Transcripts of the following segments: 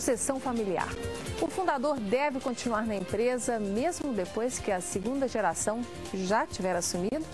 sucessão familiar. O fundador deve continuar na empresa mesmo depois que a segunda geração já tiver assumido?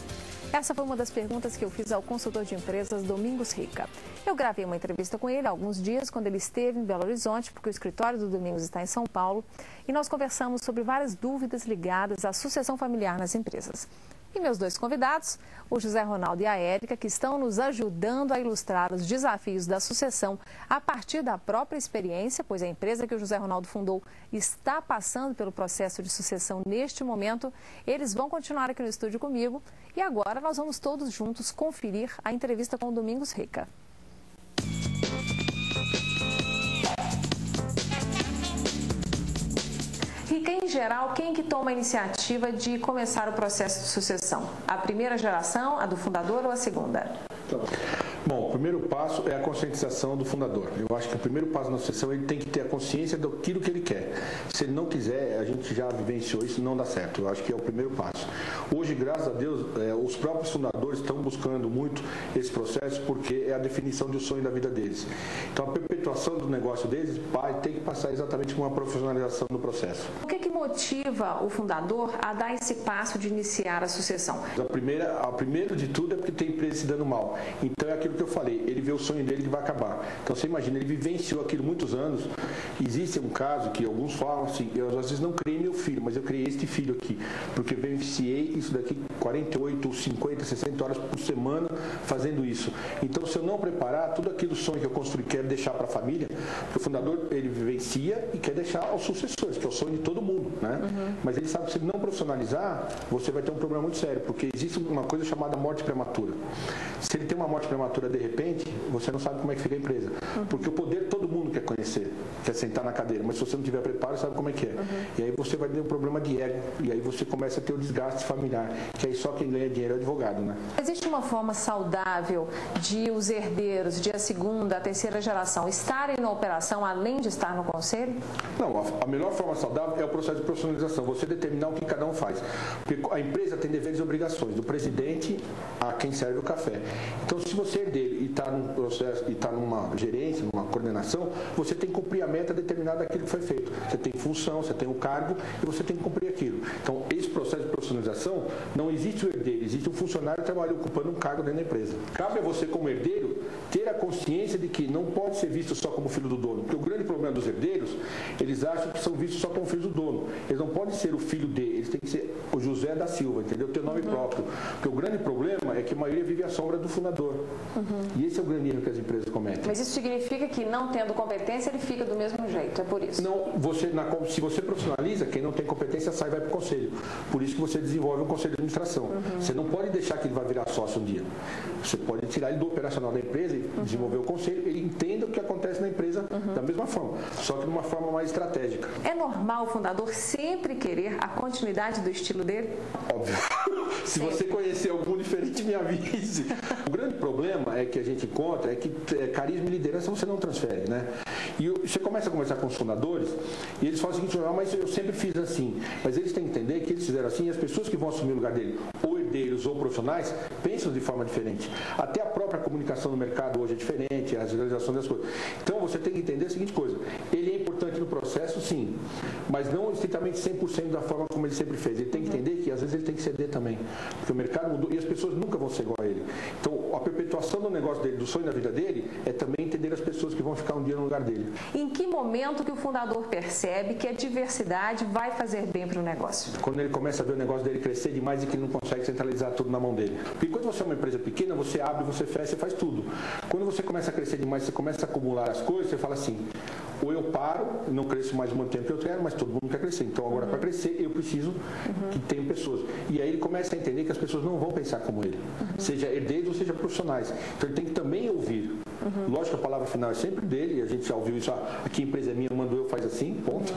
Essa foi uma das perguntas que eu fiz ao consultor de empresas Domingos Rica. Eu gravei uma entrevista com ele há alguns dias, quando ele esteve em Belo Horizonte, porque o escritório do Domingos está em São Paulo, e nós conversamos sobre várias dúvidas ligadas à sucessão familiar nas empresas. E meus dois convidados, o José Ronaldo e a Érica, que estão nos ajudando a ilustrar os desafios da sucessão a partir da própria experiência, pois a empresa que o José Ronaldo fundou está passando pelo processo de sucessão neste momento. Eles vão continuar aqui no estúdio comigo e agora nós vamos todos juntos conferir a entrevista com o Domingos Rica. Rica, em geral, quem que toma a iniciativa de começar o processo de sucessão? A primeira geração, a do fundador ou a segunda? Bom, o primeiro passo é a conscientização do fundador. Eu acho que o primeiro passo na sucessão, ele tem que ter a consciência daquilo que ele quer. Se ele não quiser, a gente já vivenciou isso, não dá certo. Eu acho que é o primeiro passo. Hoje, graças a Deus, os próprios fundadores estão buscando muito esse processo porque é a definição de um sonho da vida deles. Então, a perpetuação do negócio deles tem que passar exatamente por uma profissionalização do processo. O que motiva o fundador a dar esse passo de iniciar a sucessão? A primeiro de tudo é porque tem empresa se dando mal. Então, é aquilo que eu falei, ele vê o sonho dele que vai acabar. Então você imagina, ele vivenciou aquilo muitos anos. Existe um caso que alguns falam assim, eu às vezes não criei meu filho, mas eu criei este filho aqui, porque vivenciei isso daqui 48, 50, 60 horas por semana fazendo isso. Então se eu não preparar, tudo aquilo sonho que eu construí, quero deixar para a família, porque o fundador ele vivencia e quer deixar aos sucessores, que é o sonho de todo mundo, né? Mas ele sabe que se ele não profissionalizar, você vai ter um problema muito sério, porque existe uma coisa chamada morte prematura. Se ele tem uma morte prematura de repente, você não sabe como é que fica a empresa. Porque o poder todo mundo quer conhecer, quer sentar na cadeira, mas se você não tiver preparo, sabe como é que é. E aí você vai ter um problema de ego, e aí você começa a ter o desgaste familiar, que aí só quem ganha dinheiro é o advogado, né? Existe uma forma saudável de os herdeiros, de a segunda, a terceira geração estarem na operação, além de estar no conselho? Não, a melhor forma saudável é o processo de profissionalização, você determinar o que cada um faz. Porque a empresa tem deveres e obrigações, do presidente a quem serve o café. Então, se você é herdeiro e está num processo, e está numa gerência, numa coordenação, você tem que cumprir a meta determinada daquilo que foi feito. Você tem função, você tem o cargo e você tem que cumprir aquilo. Então, esse processo de profissionalização, não existe o herdeiro, existe um funcionário trabalhando, ocupando um cargo dentro da empresa. Cabe a você, como herdeiro, ter a consciência de que não pode ser visto só como filho do dono. Porque o grande problema dos herdeiros, eles acham que são vistos só como filhos do dono. Eles não podem ser o filho dele, eles têm que ser o José da Silva, entendeu? Ter nome próprio. Porque o grande problema é que a maioria vive à sombra do fundador. E esse é o grande erro que as empresas cometem. Mas isso significa que, não tendo competência, ele fica do mesmo jeito, é por isso? Não, se você profissionaliza, quem não tem competência sai e vai para o conselho. Por isso que você desenvolve um conselho de administração. Você não pode deixar que ele vá virar sócio um dia. Você pode tirar ele do operacional da empresa e desenvolver o conselho, ele entenda o que acontece na empresa da mesma forma, só que de uma forma mais estratégica. É normal o fundador sempre querer a continuidade do estilo dele? Óbvio. Se você conhecer algum diferente, me avise. O grande problema é que a gente encontra é que carisma e liderança você não transfere, né? E você começa a conversar com os fundadores e eles falam o seguinte, mas eu sempre fiz assim. Mas eles têm que entender que eles fizeram assim e as pessoas que vão assumir o lugar dele, ou herdeiros ou profissionais, pensam de forma diferente. Até a própria comunicação no mercado hoje é diferente, as realizações das coisas. Então você tem que entender a seguinte coisa, ele é importante no processo, sim, mas não estritamente 100% da forma como ele sempre fez. Ele tem que entender que às vezes ele tem que ceder também, porque o mercado mudou e as pessoas nunca vão ser igual a ele. Então a perpetuação do negócio dele, do sonho da vida dele, é também entender as pessoas que vão ficar um dia no lugar dele. Em que momento que o fundador percebe que a diversidade vai fazer bem para o negócio? Quando ele começa a ver o negócio dele crescer demais e que ele não consegue centralizar tudo na mão dele. Porque quando você é uma empresa pequena, você abre, você fecha, você faz tudo. Quando você começa a crescer demais, você começa a acumular as coisas, você fala assim, ou eu paro, não cresço mais muito tempo que eu quero, mas todo mundo quer crescer. Então agora para crescer eu preciso que tenha pessoas. E aí ele começa a entender que as pessoas não vão pensar como ele. Seja herdeiros ou seja profissionais. Então ele tem que também ouvir. Lógico que a palavra final é sempre dele, e a gente já ouviu isso, aqui a empresa é minha, mandou eu, faz assim, ponto.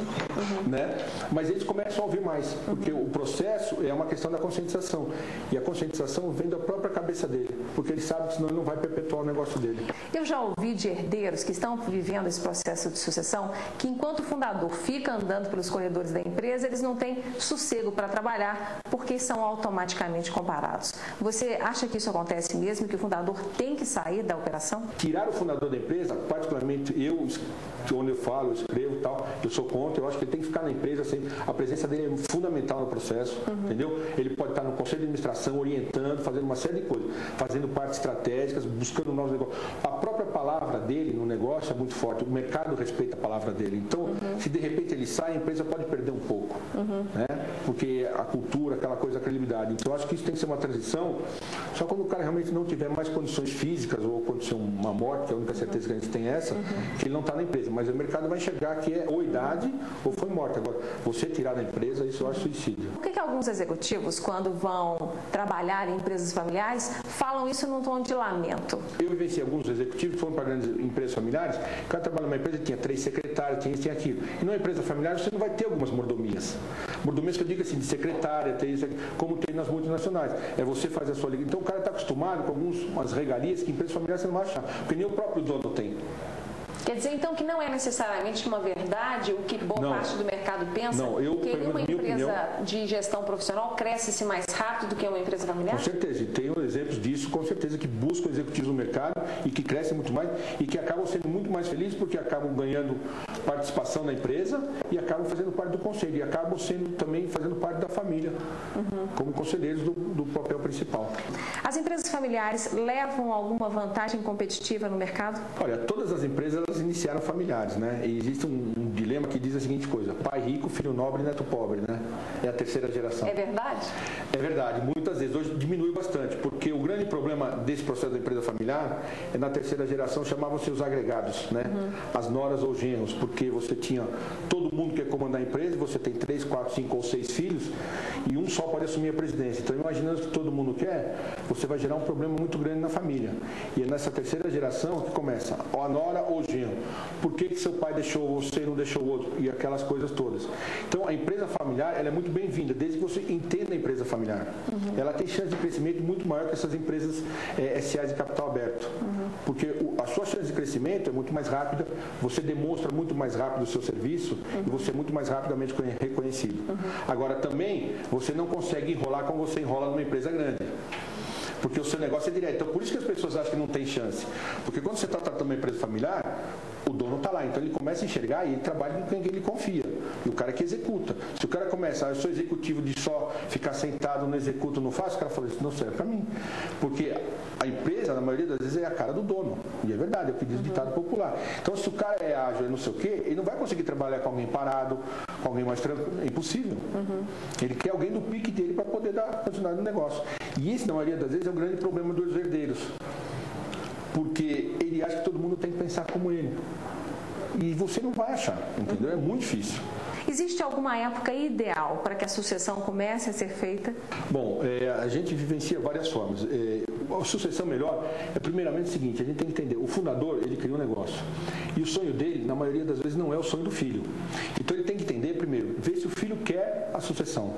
Né? Mas eles começam a ouvir mais, porque o processo é uma questão da conscientização. E a conscientização vem da própria cabeça dele, porque ele sabe que senão ele não vai perpetuar o negócio dele. Eu já ouvi de herdeiros que estão vivendo esse processo de sucessão, que enquanto o fundador fica andando pelos corredores da empresa, eles não têm sossego para trabalhar, porque são automaticamente comparados. Você acha que isso acontece mesmo, que o fundador tem que sair da operação? Tirar o fundador da empresa, particularmente eu onde eu falo, eu escrevo e tal, eu sou contra, eu acho que ele tem que ficar na empresa, assim, a presença dele é fundamental no processo, entendeu? Ele pode estar no conselho de administração, orientando, fazendo uma série de coisas, fazendo partes estratégicas, buscando novos negócios. A própria palavra dele no negócio é muito forte, o mercado respeita a palavra dele. Então, se de repente ele sai, a empresa pode perder um pouco, né? Porque a cultura, aquela coisa, a credibilidade. Então, eu acho que isso tem que ser uma transição, só quando o cara realmente não tiver mais condições físicas ou acontecer uma morte, que é a única certeza que a gente tem é essa, que ele não está na empresa. Mas o mercado vai enxergar que é ou idade ou foi morte. Agora, você tirar da empresa, isso eu acho suicídio. Por que alguns executivos, quando vão trabalhar em empresas familiares, falam isso num tom de lamento? Eu vivenciei alguns executivos que foram para grandes empresas familiares, o cara trabalha numa empresa, tinha 3 secretários, tinha isso, tinha aquilo. E numa empresa familiar, você não vai ter algumas mordomias. Mordomias que eu digo assim, de secretária, ter isso aqui, como tem nas multinacionais. É você fazer a sua liga. Então o cara está acostumado com algumas regalias que em empresas familiares você não vai achar, porque nem o próprio dono tem. Quer dizer, então, que não é necessariamente uma verdade o que boa parte do mercado pensa? Não, que uma empresa de gestão profissional cresce-se mais rápido do que uma empresa familiar? Com certeza, e tenho exemplos disso, com certeza, que buscam executivos no mercado e que crescem muito mais e que acabam sendo muito mais felizes porque acabam ganhando participação na empresa e acabam fazendo parte do conselho e acabam sendo também fazendo parte da família, como conselheiros do papel principal. As empresas familiares levam alguma vantagem competitiva no mercado? Olha, todas as empresas iniciaram familiares, né? E existe um dilema que diz a seguinte coisa: pai rico, filho nobre, neto pobre, né? É a terceira geração. É verdade? É verdade. Muitas vezes, hoje diminui bastante, porque o grande problema desse processo da empresa familiar é na terceira geração, chamavam-se os agregados, né? As noras ou genros, porque você tinha todo mundo que quer comandar a empresa, você tem 3, 4, 5 ou 6 filhos e um só pode assumir a presidência. Então, imaginando que todo mundo quer, você vai gerar um problema muito grande na família. E é nessa terceira geração que começa a nora ou genro. Por que seu pai deixou você e não deixou o outro? E aquelas coisas todas. Então, a empresa familiar, ela é muito bem-vinda, desde que você entenda a empresa familiar. Ela tem chance de crescimento muito maior que essas empresas SAs de capital aberto. Porque a sua chance de crescimento é muito mais rápida, você demonstra muito mais rápido o seu serviço e você é muito mais rapidamente reconhecido. Agora, também, você não consegue enrolar como você enrola numa empresa grande. Porque o seu negócio é direto. Então, por isso que as pessoas acham que não tem chance. Porque quando você está tratando uma empresa familiar, o dono está lá. Então, ele começa a enxergar e ele trabalha com quem ele confia. E o cara que executa. Se o cara começa, eu sou executivo de só ficar sentado, não executo, não faço, o cara fala, isso não serve para mim. Porque a empresa, na maioria das vezes, é a cara do dono. E é verdade, é o que diz o ditado popular. Então, se o cara é ágil e não sei o quê, ele não vai conseguir trabalhar com alguém parado, com alguém mais tranquilo. É impossível. Ele quer alguém do pique dele para poder dar continuidade no negócio. E isso, na maioria das vezes, é o grande problema dos herdeiros. Porque ele acha que todo mundo tem que pensar como ele. E você não vai achar, entendeu? É muito difícil. Existe alguma época ideal para que a sucessão comece a ser feita? Bom, a gente vivencia várias formas. A sucessão melhor é primeiramente o seguinte, a gente tem que entender, o fundador, ele criou um negócio. E o sonho dele, na maioria das vezes, não é o sonho do filho. Então ele tem que entender, primeiro, ver se o filho quer a sucessão.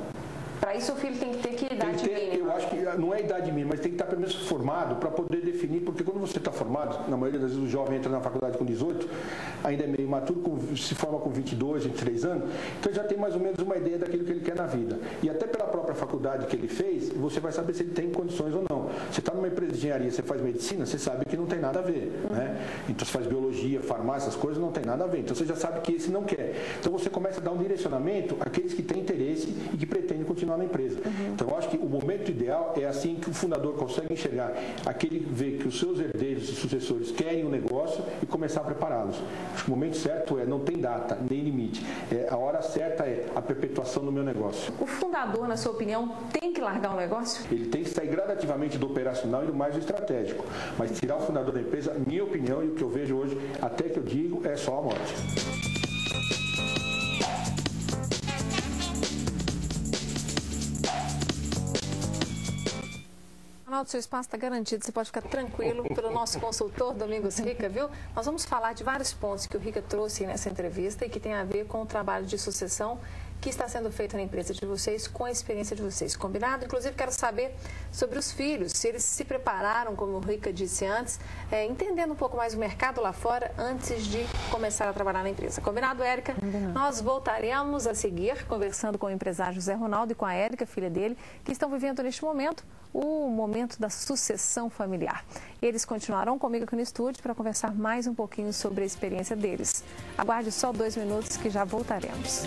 Para isso o filho tem que ter que idade mínima? Eu acho que não é idade mínima, mas tem que estar pelo menos formado para poder definir, porque quando você está formado, na maioria das vezes o jovem entra na faculdade com 18, ainda é meio imaturo, se forma com 22, 23 anos, então já tem mais ou menos uma ideia daquilo que ele quer na vida. E até pela própria faculdade que ele fez, você vai saber se ele tem condições ou não. Você está numa empresa de engenharia, você faz medicina, você sabe que não tem nada a ver, né? Então você faz biologia, farmácia, essas coisas não tem nada a ver. Então você já sabe que esse não quer. Então você começa a dar um direcionamento àqueles que têm interesse e que pretendem continuar na empresa. Então eu acho que o momento ideal é assim que o fundador consegue enxergar, aquele que vê que os seus herdeiros e sucessores querem o negócio e começar a prepará-los. Acho que o momento certo não tem data, nem limite. A hora certa é a perpetuação do meu negócio. O fundador, na sua opinião, tem que largar o negócio? Ele tem que sair gradativamente do operacional e do mais do estratégico. Mas tirar o fundador da empresa, minha opinião e o que eu vejo hoje, até que eu digo, é só a morte. O seu espaço está garantido, você pode ficar tranquilo pelo nosso consultor Domingos Rica, viu? Nós vamos falar de vários pontos que o Rica trouxe nessa entrevista e que tem a ver com o trabalho de sucessão que está sendo feito na empresa de vocês, com a experiência de vocês. Combinado? Inclusive, quero saber sobre os filhos, se eles se prepararam, como o Rica disse antes, entendendo um pouco mais o mercado lá fora antes de começar a trabalhar na empresa. Combinado, Érica? Nós voltaremos a seguir conversando com o empresário José Ronaldo e com a Érica, filha dele, que estão vivendo neste momento o momento da sucessão familiar. Eles continuarão comigo aqui no estúdio para conversar mais um pouquinho sobre a experiência deles. Aguarde só 2 minutos que já voltaremos.